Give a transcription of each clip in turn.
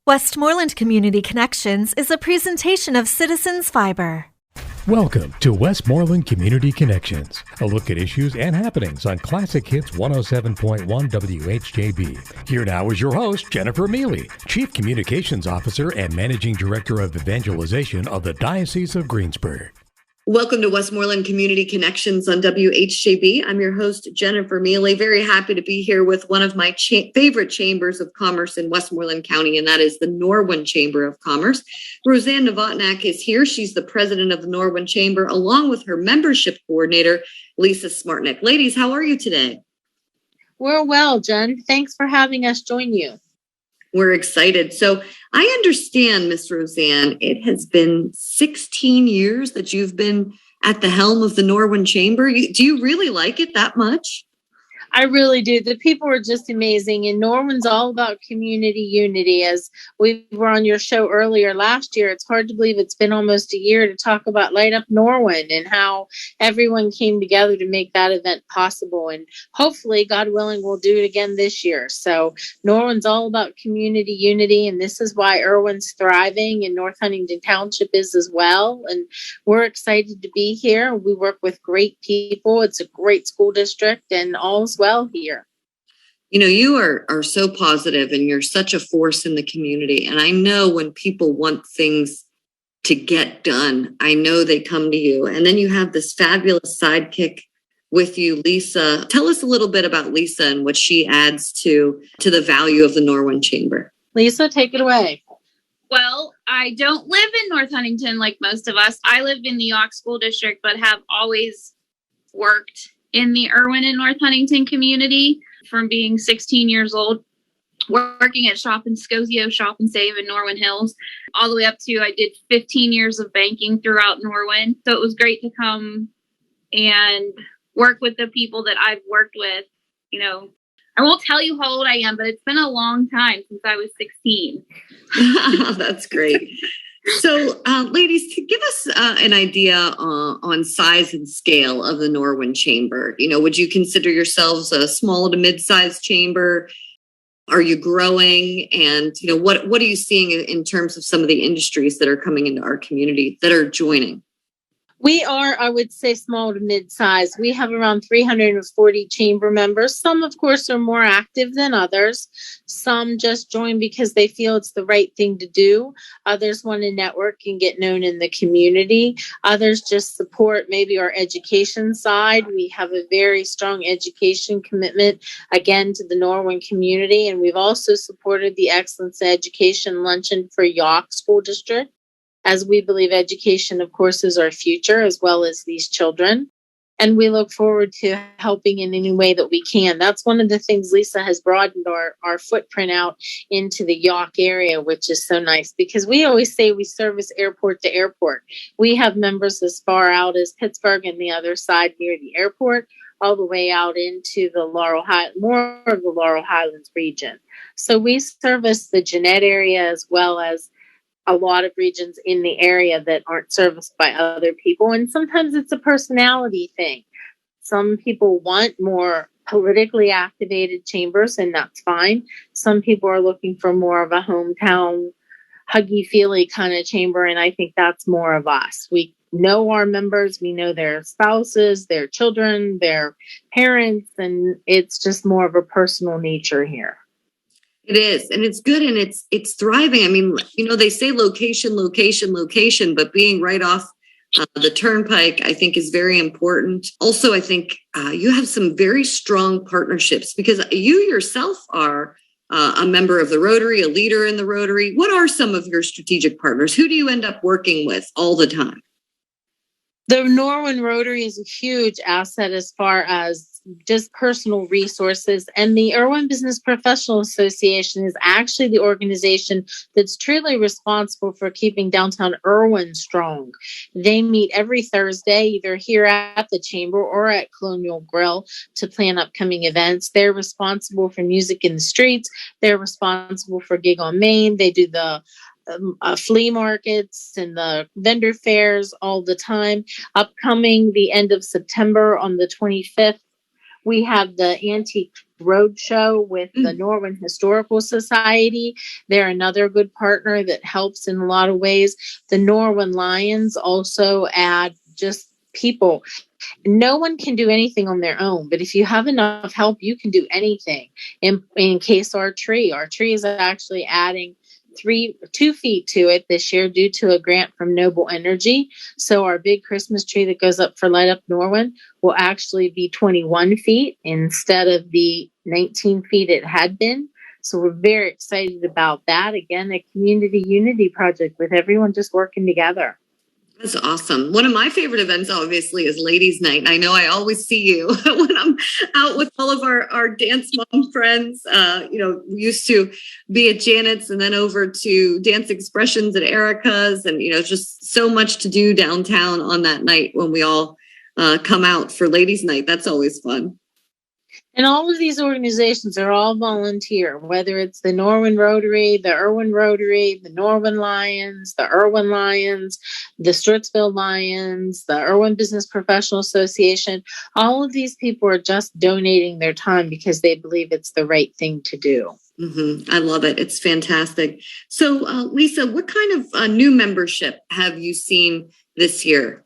Westmoreland Community Connections is a presentation of Citizens Fiber. Welcome to Westmoreland Community Connections, a look at issues and happenings on Classic Hits 107.1 WHJB. Here now is your host, Jennifer Miele, Chief Communications Officer and Managing Director of Evangelization of the Diocese of Greensburg. Welcome to Westmoreland Community Connections on WHJB. I'm your host, Jennifer Miele. Very happy to be here with one of my favorite chambers of commerce in Westmoreland County, and that is the Norwin Chamber of Commerce. Rosanne Novotnak is here. She's the president of the Norwin Chamber, along with her membership coordinator, Lisa Smartnick. Ladies, how are you today? We're well, Jen. Thanks for having us join you. We're excited. So I understand, Miss Rosanne, it has been 16 years that you've been at the helm of the Norwin Chamber. Do you really like it that much? I really do. The people are just amazing. And Norwin's all about community unity. As we were on your show earlier last year, it's hard to believe it's been almost a year to talk about Light Up Norwin and how everyone came together to make that event possible. And hopefully, God willing, we'll do it again this year. So Norwin's all about community unity. And this is why Irwin's thriving and North Huntingdon Township is as well. And we're excited to be here. We work with great people. It's a great school district and all's well here. You know, you are so positive and you're such a force in the community. And I know when people want things to get done, I know they come to you. And then you have this fabulous sidekick with you, Lisa. Tell us a little bit about Lisa and what she adds to the value of the Norwin Chamber. Lisa, take it away. Well, I don't live in North Huntingdon like most of us. I live in the York School District, but have always worked in the Irwin and North Huntingdon community from being 16 years old, working at Shop and Scozio, Shop and Save in Norwin Hills, all the way up to I did 15 years of banking throughout Norwin. So it was great to come and work with the people that I've worked with. You know, I won't tell you how old I am, but it's been a long time since I was 16. That's great. So, ladies, to give us an idea on size and scale of the Norwin Chamber, you know, would you consider yourselves a small to mid-sized chamber? Are you growing? And, you know, what are you seeing in terms of some of the industries that are coming into our community that are joining? We are, I would say, small to mid-size. We have around 340 chamber members. Some, of course, are more active than others. Some just join because they feel it's the right thing to do. Others want to network and get known in the community. Others just support maybe our education side. We have a very strong education commitment, again, to the Norwin community. And we've also supported the Excellence in Education Luncheon for York School District, as we believe education, of course, is our future, as well as these children. And we look forward to helping in any way that we can. That's one of the things Lisa has broadened our footprint out into the York area, which is so nice because we always say we service airport to airport. We have members as far out as Pittsburgh and the other side near the airport, all the way out into the more of the Laurel Highlands region. So we service the Jeanette area as well as a lot of regions in the area that aren't serviced by other people. And sometimes it's a personality thing. Some people want more politically activated chambers, and that's fine. Some people are looking for more of a hometown, huggy-feely kind of chamber, and I think that's more of us. We know our members, we know their spouses, their children, their parents, and it's just more of a personal nature here. It is, and it's good, and it's thriving. I mean, you know, they say location, but being right off the turnpike, I think, is very important. Also, I think you have some very strong partnerships because you yourself are a member of the Rotary, a leader in the Rotary. What are some of your strategic partners? Who do you end up working with all the time? The Norwin Rotary is a huge asset as far as just personal resources. And the Irwin Business Professional Association is actually the organization that's truly responsible for keeping downtown Irwin strong. They meet every Thursday, either here at the Chamber or at Colonial Grill, to plan upcoming events. They're responsible for music in the streets. They're responsible for Gig on Main. They do the flea markets and the vendor fairs all the time. Upcoming the end of September on the 25th, we have the Antique roadshow with the Norwin Historical Society. They're another good partner that helps in a lot of ways. The Norwin Lions also add just people. No one can do anything on their own, but if you have enough help, you can do anything. In case our tree is actually adding 2 feet to it this year due to a grant from Noble Energy. So our big Christmas tree that goes up for Light Up Norwin will actually be 21 feet instead of the 19 feet it had been. So we're very excited about that. Again, a community unity project with everyone just working together. That's awesome. One of my favorite events, obviously, is Ladies' Night. And I know I always see you when I'm out with all of our dance mom friends. We used to be at Janet's and then over to Dance Expressions at Erica's. And, just so much to do downtown on that night when we all come out for Ladies' Night. That's always fun. And all of these organizations are all volunteer, whether it's the Norwin Rotary, the Irwin Rotary, the Norwin Lions, the Irwin Lions, the Stroudsville Lions, the Irwin Business Professional Association. All of these people are just donating their time because they believe it's the right thing to do. Mm-hmm. I love it. It's fantastic. So, Lisa, what kind of new membership have you seen this year?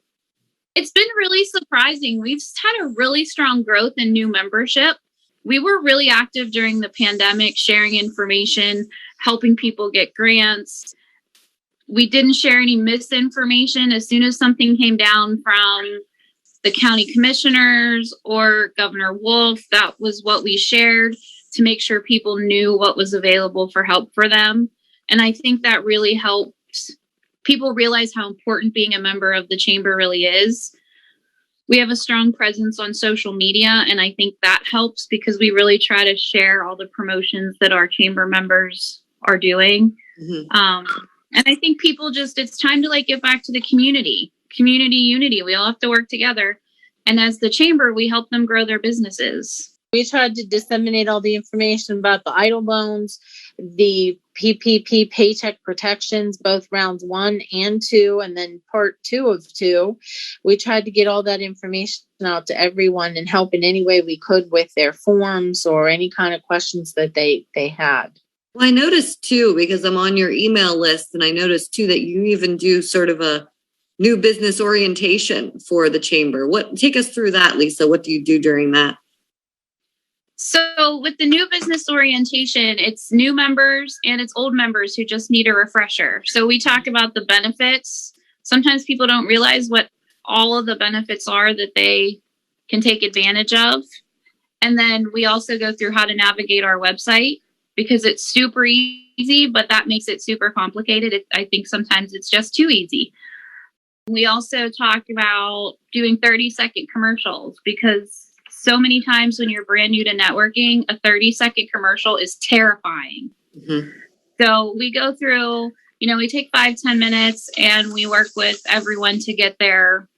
It's been really surprising. We've had a really strong growth in new membership. We were really active during the pandemic, sharing information, helping people get grants. We didn't share any misinformation. As soon as something came down from the county commissioners or Governor Wolf, that was what we shared to make sure people knew what was available for help for them. And I think that really helped people realize how important being a member of the chamber really is. We have a strong presence on social media, and I think that helps because we really try to share all the promotions that our chamber members are doing. Mm-hmm. And I think people it's time to give back to the community unity. We all have to work together. And as the chamber, we help them grow their businesses. We tried to disseminate all the information about the EIDL loans, the PPP paycheck protections, both rounds 1 and 2, and then part 2 of 2. We tried to get all that information out to everyone and help in any way we could with their forms or any kind of questions that they had. Well, I noticed too, because I'm on your email list, and I noticed too that you even do sort of a new business orientation for the chamber. Take us through that, Lisa. What do you do during that? So with the new business orientation, it's new members and it's old members who just need a refresher. So we talk about the benefits. Sometimes people don't realize what all of the benefits are that they can take advantage of. And then we also go through how to navigate our website because it's super easy, but that makes it super complicated. I think sometimes it's just too easy. We also talk about doing 30-second commercials because so many times when you're brand new to networking, a 30-second commercial is terrifying. Mm-hmm. So we go through, we take 5-10 minutes and we work with everyone to get their,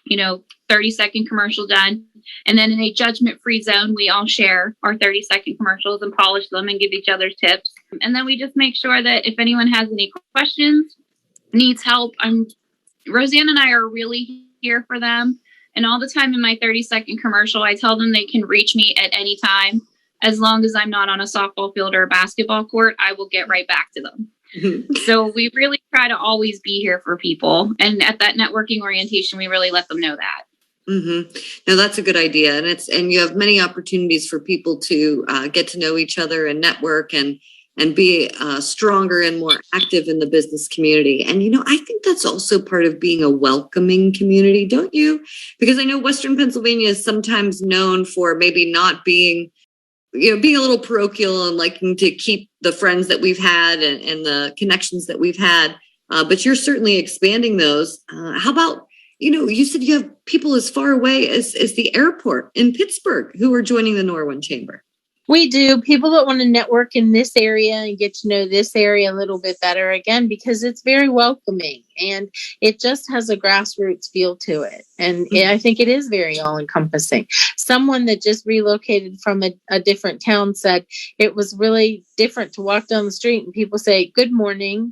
30-second commercial done. And then in a judgment-free zone, we all share our 30-second commercials and polish them and give each other tips. And then we just make sure that if anyone has any questions, needs help, Rosanne and I are really here for them. And all the time in my 30-second commercial, I tell them they can reach me at any time. As long as I'm not on a softball field or a basketball court, I will get right back to them. Mm-hmm. So we really try to always be here for people. And at that networking orientation, we really let them know that. Mm-hmm. No, that's a good idea. And you have many opportunities for people to get to know each other and network and be stronger and more active in the business community. And, I think that's also part of being a welcoming community, don't you? Because I know Western Pennsylvania is sometimes known for maybe not being, being a little parochial and liking to keep the friends that we've had and the connections that we've had. But you're certainly expanding those. How about, you said you have people as far away as the airport in Pittsburgh who are joining the Norwin Chamber. We do. People that want to network in this area and get to know this area a little bit better, again, because it's very welcoming and it just has a grassroots feel to it. And I think it is very all-encompassing. Someone that just relocated from a different town said it was really different to walk down the street and people say, "Good morning,"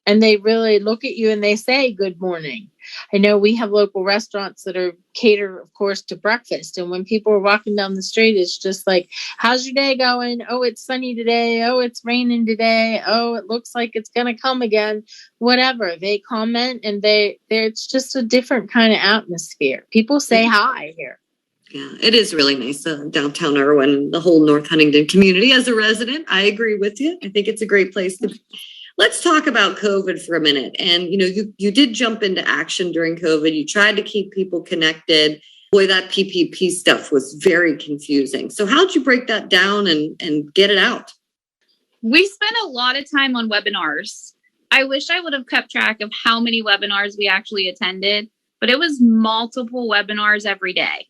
And they really look at you and they say, good morning. I know we have local restaurants that are cater, of course, to breakfast. And when people are walking down the street, it's just like, how's your day going? Oh, it's sunny today. Oh, it's raining today. Oh, it looks like it's going to come again. Whatever. They comment and it's just a different kind of atmosphere. People say hi here. Yeah, it is really nice. Downtown Irwin, the whole North Huntingdon community. As a resident, I agree with you. I think it's a great place to be. Let's talk about COVID for a minute. And, you did jump into action during COVID. You tried to keep people connected. Boy, that PPP stuff was very confusing. So how'd you break that down and get it out? We spent a lot of time on webinars. I wish I would have kept track of how many webinars we actually attended, but it was multiple webinars every day.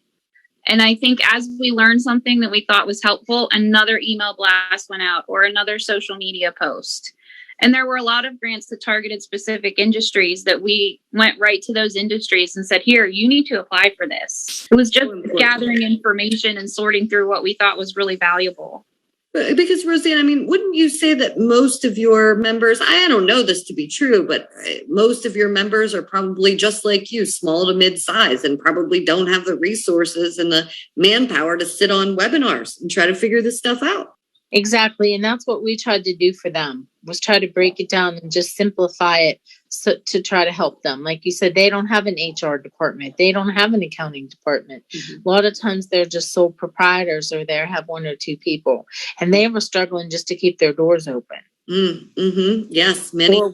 And I think as we learned something that we thought was helpful, another email blast went out or another social media post. And there were a lot of grants that targeted specific industries that we went right to those industries and said, here, you need to apply for this. It was just gathering information and sorting through what we thought was really valuable. Because, Rosanne, wouldn't you say that most of your members, I don't know this to be true, but most of your members are probably just like you, small to mid-size, and probably don't have the resources and the manpower to sit on webinars and try to figure this stuff out. Exactly. And that's what we tried to do for them, was try to break it down and just simplify it to try to help them. Like you said, they don't have an HR department. They don't have an accounting department. Mm-hmm. A lot of times they're just sole proprietors or they have one or two people. And they were struggling just to keep their doors open. Mm-hmm. Yes, many. Or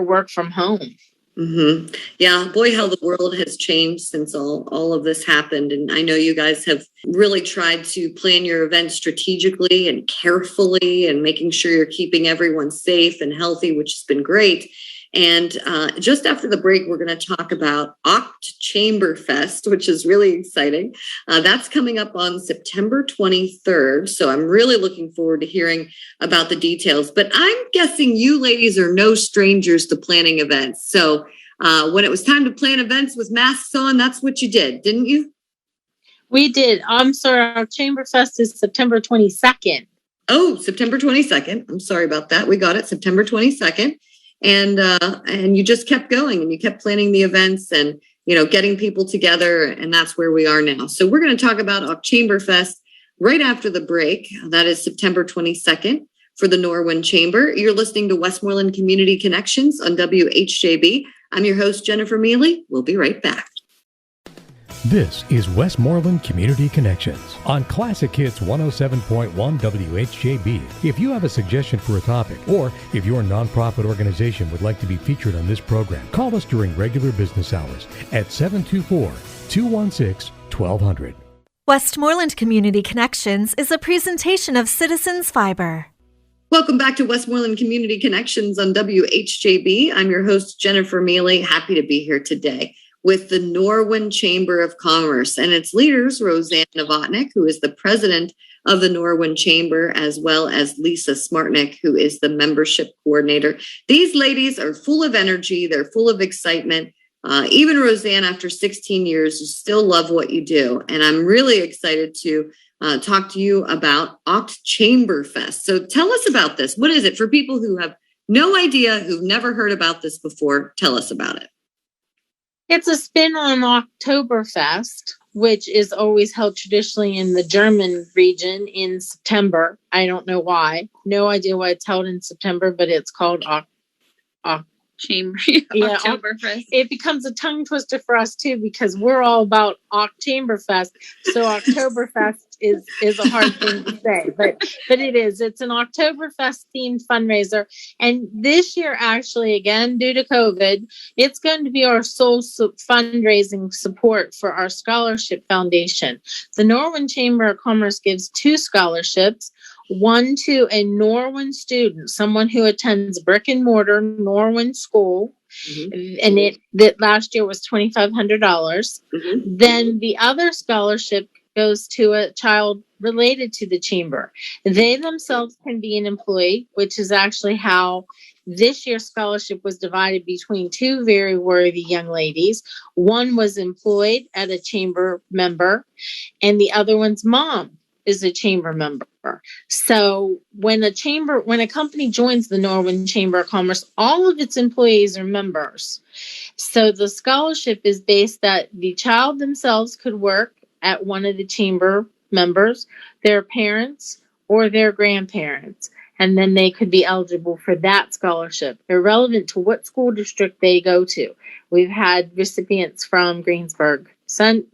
work from home. Mm-hmm. Yeah, boy, how the world has changed since all of this happened. And I know you guys have really tried to plan your events strategically and carefully and making sure you're keeping everyone safe and healthy, which has been great. And just after the break, we're going to talk about OktCHAMBERfest, which is really exciting. That's coming up on September 23rd. So I'm really looking forward to hearing about the details. But I'm guessing you ladies are no strangers to planning events. So when it was time to plan events with masks on, that's what you did, didn't you? We did. I'm sorry. Our OktCHAMBERfest is September 22nd. Oh, September 22nd. I'm sorry about that. We got it September 22nd. And you just kept going and you kept planning the events and, getting people together. And that's where we are now. So we're going to talk about OktCHAMBERfest right after the break. That is September 22nd for the Norwin Chamber. You're listening to Westmoreland Community Connections on WHJB. I'm your host, Jennifer Miele. We'll be right back. This is Westmoreland Community Connections on Classic Hits 107.1 WHJB. If you have a suggestion for a topic, or if your nonprofit organization would like to be featured on this program, call us during regular business hours at 724-216-1200. Westmoreland Community Connections is a presentation of Citizens Fiber. Welcome back to Westmoreland Community Connections on WHJB. I'm your host, Jennifer Miele. Happy to be here today with the Norwin Chamber of Commerce and its leaders, Rosanne Novotnak, who is the president of the Norwin Chamber, as well as Lisa Smartnick, who is the membership coordinator. These ladies are full of energy. They're full of excitement. Even Rosanne, after 16 years, you still love what you do. And I'm really excited to talk to you about OktCHAMBERfest. So tell us about this. What is it for people who have no idea, who've never heard about this before? Tell us about it. It's a spin on OktoberFest, which is always held traditionally in the German region in September. I don't know why. No idea why it's held in September, but it's called OkToberfest. It becomes a tongue twister for us too, because we're all about OkCHAMBERfest. So OktoberFest is a hard thing to say, but it is. It's an OktoberFest themed fundraiser, and this year, actually, again due to COVID, it's going to be our sole fundraising support for our scholarship foundation. The Norwin Chamber of Commerce gives 2 scholarships. One to a Norwin student, someone who attends brick and mortar Norwin school, and that last year was $2,500. Mm-hmm. Then the other scholarship goes to a child related to the chamber. They themselves can be an employee, which is actually how this year's scholarship was divided between 2 very worthy young ladies. One was employed at a chamber member, and the other one's mom is a chamber member. So when a company joins the Norwin Chamber of Commerce, all of its employees are members. So the scholarship is based that the child themselves could work at one of the chamber members, their parents, or their grandparents, and then they could be eligible for that scholarship, irrelevant to what school district they go to. We've had recipients from Greensburg Salem,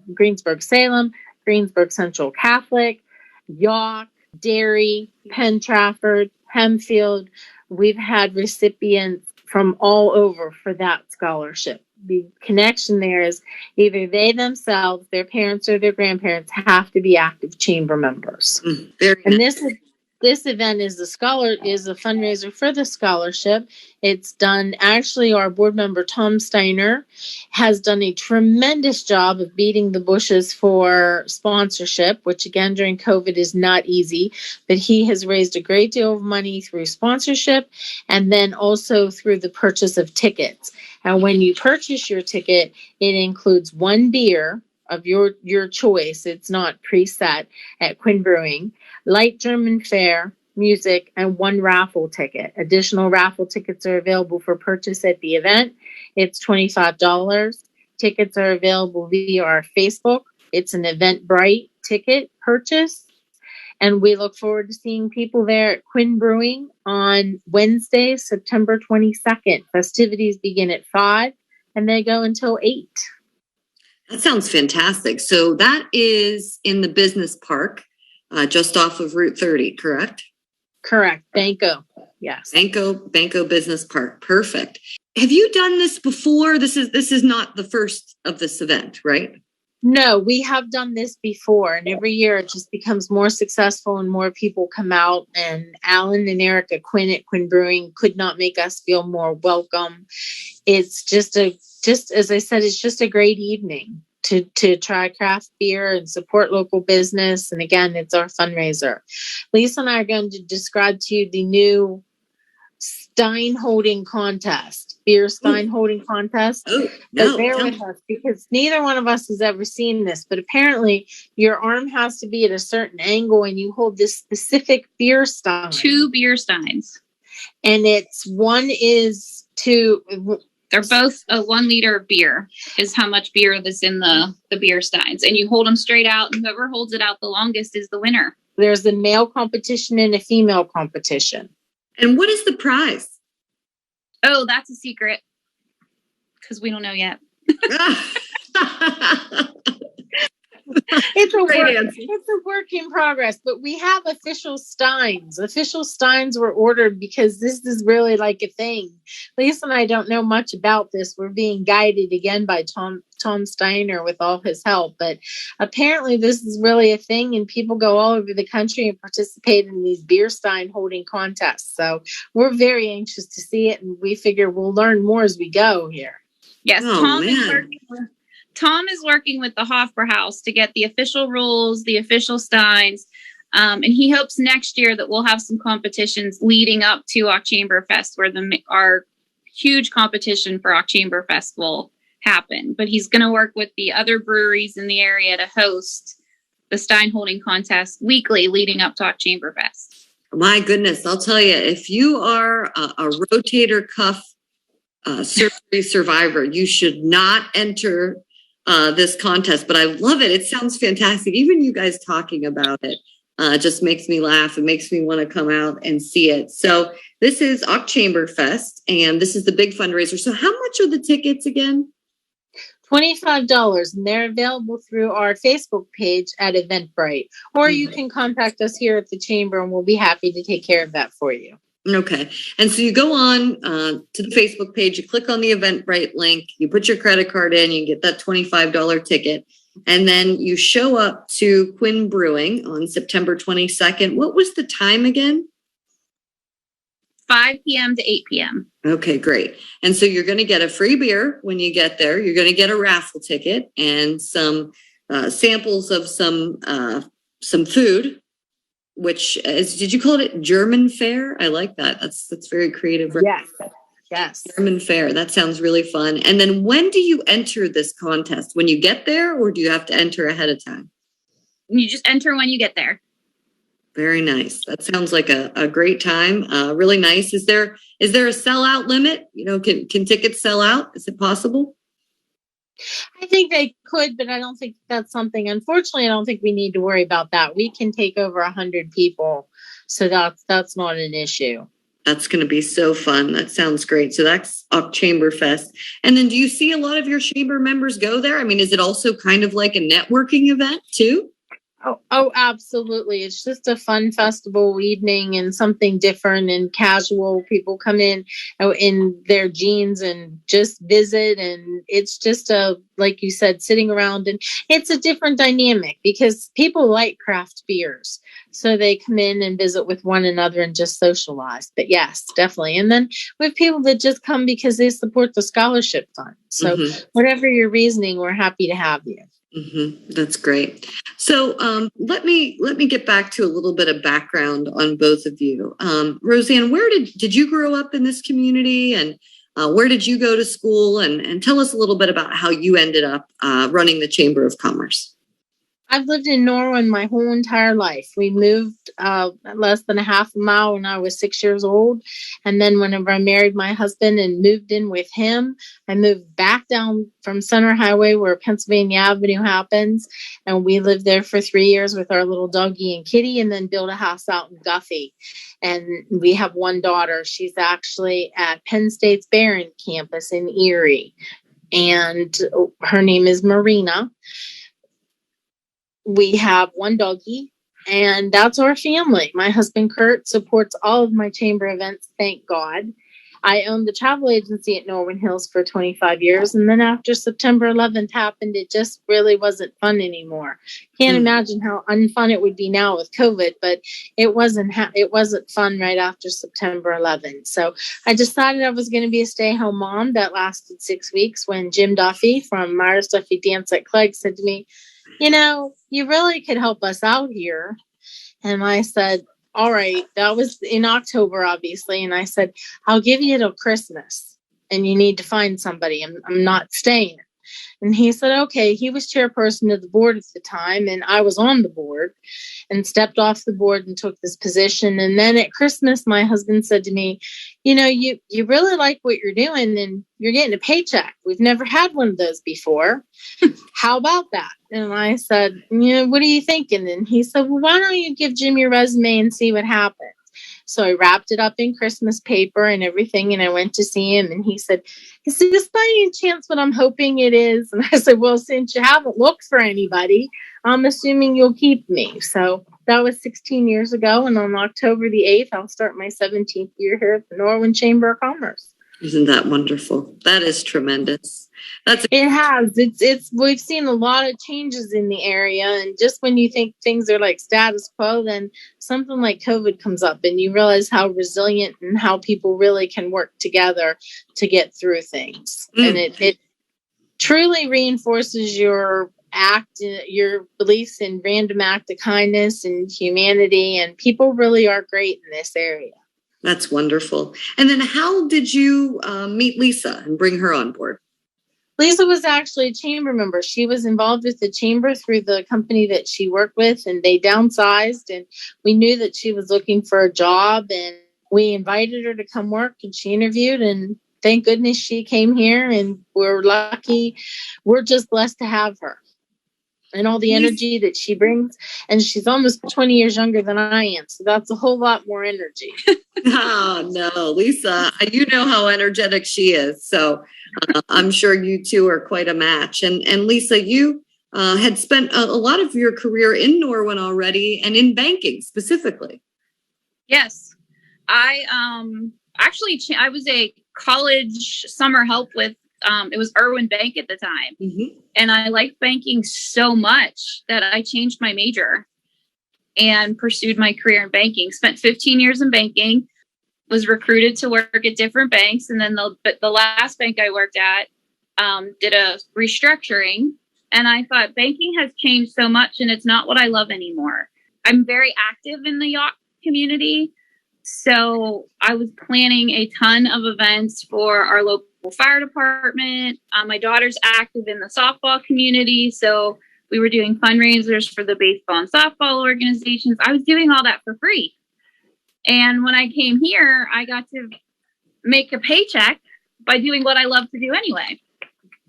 Greensburg Central Catholic, York, Derry, Penn Trafford, Hempfield. We've had recipients from all over for that scholarship. The connection there is either they themselves, their parents, or their grandparents have to be active chamber members. This event is a fundraiser for the scholarship. It's done, actually, our board member, Tom Steiner, has done a tremendous job of beating the bushes for sponsorship, which again, during COVID is not easy, but he has raised a great deal of money through sponsorship and then also through the purchase of tickets. And when you purchase your ticket, it includes one beer of your choice. It's not preset at Quinn Brewing, light German fare, music, and one raffle ticket. Additional raffle tickets are available for purchase at the event. It's $25. Tickets are available via our Facebook. It's an Eventbrite ticket purchase. And we look forward to seeing people there at Quinn Brewing on Wednesday, September 22nd. Festivities begin at 5 and they go until 8. That sounds fantastic. So that is in the business park, just off of Route 30, correct? Correct. Banco. Yes. Banco Business Park. Perfect. Have you done this before? This is not the first of this event, right? No, we have done this before, and every year it just becomes more successful and more people come out. And Alan and Erica Quinn at Quinn Brewing could not make us feel more welcome. It's just as I said, it's just a great evening to try craft beer and support local business. And again, it's our fundraiser. Lisa and I are going to describe to you the new Stein holding contest, beer Stein holding contest. But bear with us because neither one of us has ever seen this. But apparently your arm has to be at a certain angle and you hold this specific beer Stein. 2 beer steins. And they're both a 1 liter of beer is how much beer that's in the beer steins. And you hold them straight out, and whoever holds it out the longest is the winner. There's a male competition and a female competition. And what is the prize? Oh, that's a secret because we don't know yet. It's a work in progress, but we have official steins. Official steins were ordered because this is really like a thing. Lisa and I don't know much about this. We're being guided again by Tom Steiner with all his help, but apparently this is really a thing and people go all over the country and participate in these beer stein holding contests. So we're very anxious to see it, and we figure we'll learn more as we go here. Yes, Tom is working with the Hofbrauhaus to get the official rules, the official steins, and he hopes next year that we'll have some competitions leading up to OktCHAMBERfest where our huge competition for OktCHAMBERfest will happen. But he's going to work with the other breweries in the area to host the stein holding contest weekly leading up to OktCHAMBERfest. My goodness, I'll tell you, if you are a rotator cuff surgery survivor, you should not enter this contest, but I love it. It sounds fantastic. Even you guys talking about it just makes me laugh. It makes me want to come out and see it. So this is OktCHAMBERfest, and this is the big fundraiser. So how much are the tickets again? $25, and they're available through our Facebook page at Eventbrite, or you can contact us here at the Chamber, and we'll be happy to take care of that for you. Okay. And so you go on to the Facebook page, you click on the Eventbrite link, you put your credit card in, you get that $25 ticket, and then you show up to Quinn Brewing on September 22nd. What was the time again? 5 p.m. to 8 p.m. Okay, great. And so you're going to get a free beer when you get there. You're going to get a raffle ticket and some samples of some food. Which is, did you call it German fare? I like that. That's very creative. Yes. German fare. That sounds really fun. And then when do you enter this contest? When you get there, or do you have to enter ahead of time? You just enter when you get there. Very nice. That sounds like a great time. Really nice. Is there a sellout limit? Can tickets sell out? Is it possible? I think they could, but I don't think that's something, unfortunately, I don't think we need to worry about that. We can take over 100 people. So that's not an issue. That's going to be so fun. That sounds great. So that's OktCHAMBERfest. And then do you see a lot of your chamber members go there? I mean, is it also kind of like a networking event too? Oh, absolutely. It's just a fun festival evening and something different and casual. People come in their jeans and just visit. And it's just like you said, sitting around, and it's a different dynamic because people like craft beers. So they come in and visit with one another and just socialize. But yes, definitely. And then we have people that just come because they support the scholarship fund. So whatever your reasoning, we're happy to have you. That's great. So let me get back to a little bit of background on both of you. Rosanne, where did you grow up in this community, and where did you go to school? And tell us a little bit about how you ended up running the Chamber of Commerce. I've lived in Norwin my whole entire life. We moved less than a half a mile when I was 6 years old. And then whenever I married my husband and moved in with him, I moved back down from Center Highway where Pennsylvania Avenue happens. And we lived there for 3 years with our little doggy and kitty, and then built a house out in Guffey. And we have one daughter. She's actually at Penn State's Barron campus in Erie. And her name is Marina. We have one doggy, and that's our family. My husband, Kurt, supports all of my chamber events, thank God. I owned the travel agency at Norwin Hills for 25 years, and then after September 11th happened, it just really wasn't fun anymore. Can't imagine how unfun it would be now with COVID, but it wasn't fun right after September 11th. So I decided I was going to be a stay-at-home mom. That lasted 6 weeks when Jim Duffy from Myers Duffy Dance at Clegg said to me, you really could help us out here. And I said, all right, that was in October, obviously. And I said, I'll give you till Christmas and you need to find somebody. I'm not staying. And he said, okay. He was chairperson of the board at the time, and I was on the board, and stepped off the board and took this position. And then at Christmas, my husband said to me, you really like what you're doing, and you're getting a paycheck. We've never had one of those before. How about that? And I said, what are you thinking? And he said, well, why don't you give Jim your resume and see what happens? So I wrapped it up in Christmas paper and everything, and I went to see him, and he said, is this by any chance what I'm hoping it is? And I said, well, since you haven't looked for anybody, I'm assuming you'll keep me. So that was 16 years ago, and on October the 8th, I'll start my 17th year here at the Norwin Chamber of Commerce. Isn't that wonderful? That is tremendous. It has. We've seen a lot of changes in the area, and just when you think things are like status quo, then something like COVID comes up, and you realize how resilient and how people really can work together to get through things. And it truly reinforces your beliefs in random act of kindness and humanity, and people really are great in this area. That's wonderful. And then how did you meet Lisa and bring her on board? Lisa was actually a chamber member. She was involved with the chamber through the company that she worked with, and they downsized, and we knew that she was looking for a job, and we invited her to come work, and she interviewed, and thank goodness she came here, and we're lucky. We're just blessed to have her and all the energy that she brings. And she's almost 20 years younger than I am, so that's a whole lot more energy. Oh, no, Lisa, you know how energetic she is. So I'm sure you two are quite a match. And Lisa, you had spent a lot of your career in Norwin already, and in banking specifically. Yes. I I was a college summer help with it was Irwin Bank at the time. And I liked banking so much that I changed my major and pursued my career in banking. Spent 15 years in banking, was recruited to work at different banks. And then the last bank I worked at did a restructuring. And I thought banking has changed so much, and it's not what I love anymore. I'm very active in the yacht community. So I was planning a ton of events for our local fire department. My daughter's active in the softball community. So We were doing fundraisers for the baseball and softball organizations. I was doing all that for free. And when I came here, I got to make a paycheck by doing what I love to do anyway.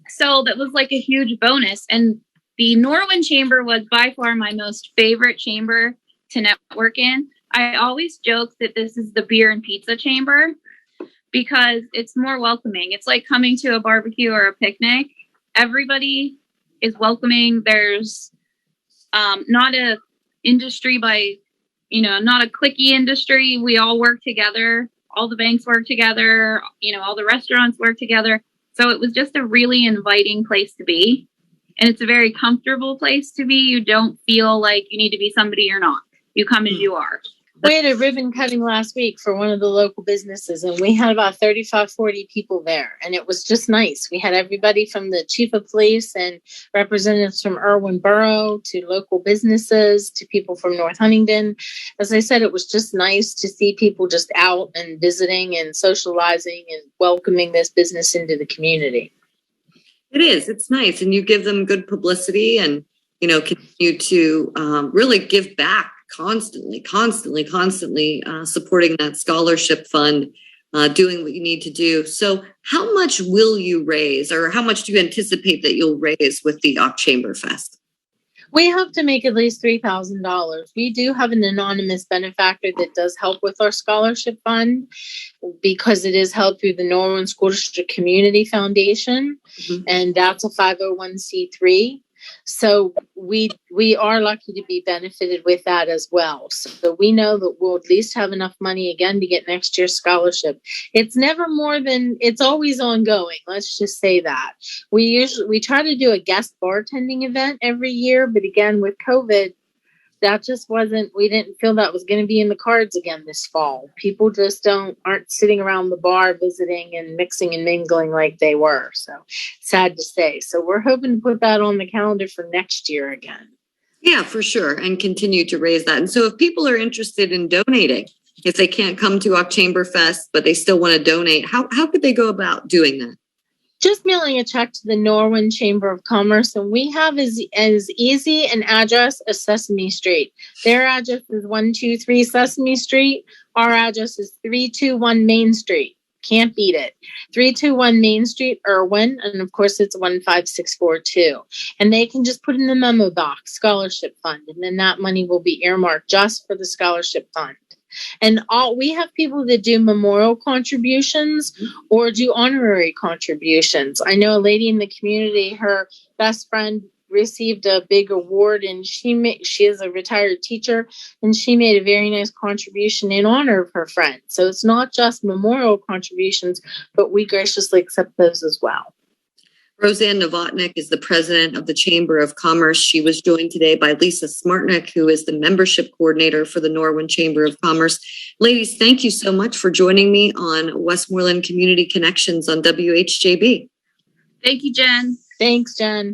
So that was like a huge bonus. And the Norwin Chamber was by far my most favorite chamber to network in. I always joke that this is the beer and pizza chamber because it's more welcoming. It's like coming to a barbecue or a picnic. Everybody is welcoming. There's not a industry not a cliquey industry. We all work together. All the banks work together. All the restaurants work together. So it was just a really inviting place to be. And it's a very comfortable place to be. You don't feel like you need to be somebody you're not. You come as you are. We had a ribbon cutting last week for one of the local businesses, and we had about 35, 40 people there. And it was just nice. We had everybody from the chief of police and representatives from Irwin Borough to local businesses to people from North Huntingdon. As I said, it was just nice to see people just out and visiting and socializing and welcoming this business into the community. It is. It's nice. And you give them good publicity and, continue to really give back constantly supporting that scholarship fund, doing what you need to do. So how much will you raise, or how much do you anticipate that you'll raise with the OktCHAMBERfest? We hope to make at least $3,000. We do have an anonymous benefactor that does help with our scholarship fund because it is held through the Norwin School District Community Foundation, and that's a 501c3. So we are lucky to be benefited with that as well. So we know that we'll at least have enough money again to get next year's scholarship. It's never more than, it's always ongoing. Let's just say that. We try to do a guest bartending event every year, but again, with COVID, that just we didn't feel that was going to be in the cards again this fall. People just aren't sitting around the bar visiting and mixing and mingling like they were. So sad to say. So we're hoping to put that on the calendar for next year again. Yeah, for sure. And continue to raise that. And so if people are interested in donating, if they can't come to OktCHAMBERfest, but they still want to donate, how could they go about doing that? Just mailing a check to the Norwin Chamber of Commerce, and we have as easy an address as Sesame Street. Their address is 123 Sesame Street. Our address is 321 Main Street. Can't beat it. 321 Main Street, Irwin, and of course it's 15642. And they can just put in the memo box, scholarship fund, and then that money will be earmarked just for the scholarship fund. And we have people that do memorial contributions or do honorary contributions. I know a lady in the community, her best friend received a big award, and she is a retired teacher, and she made a very nice contribution in honor of her friend. So it's not just memorial contributions, but we graciously accept those as well. Rosanne Novotnak is the president of the Chamber of Commerce. She was joined today by Lisa Smartnick, who is the membership coordinator for the Norwin Chamber of Commerce. Ladies, thank you so much for joining me on Westmoreland Community Connections on WHJB. Thank you, Jen. Thanks, Jen.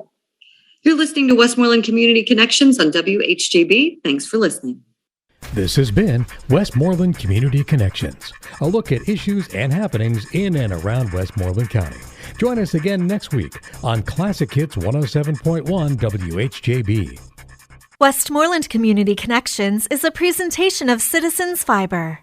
You're listening to Westmoreland Community Connections on WHJB. Thanks for listening. This has been Westmoreland Community Connections, a look at issues and happenings in and around Westmoreland County. Join us again next week on Classic Hits 107.1 WHJB. Westmoreland Community Connections is a presentation of Citizens Fiber.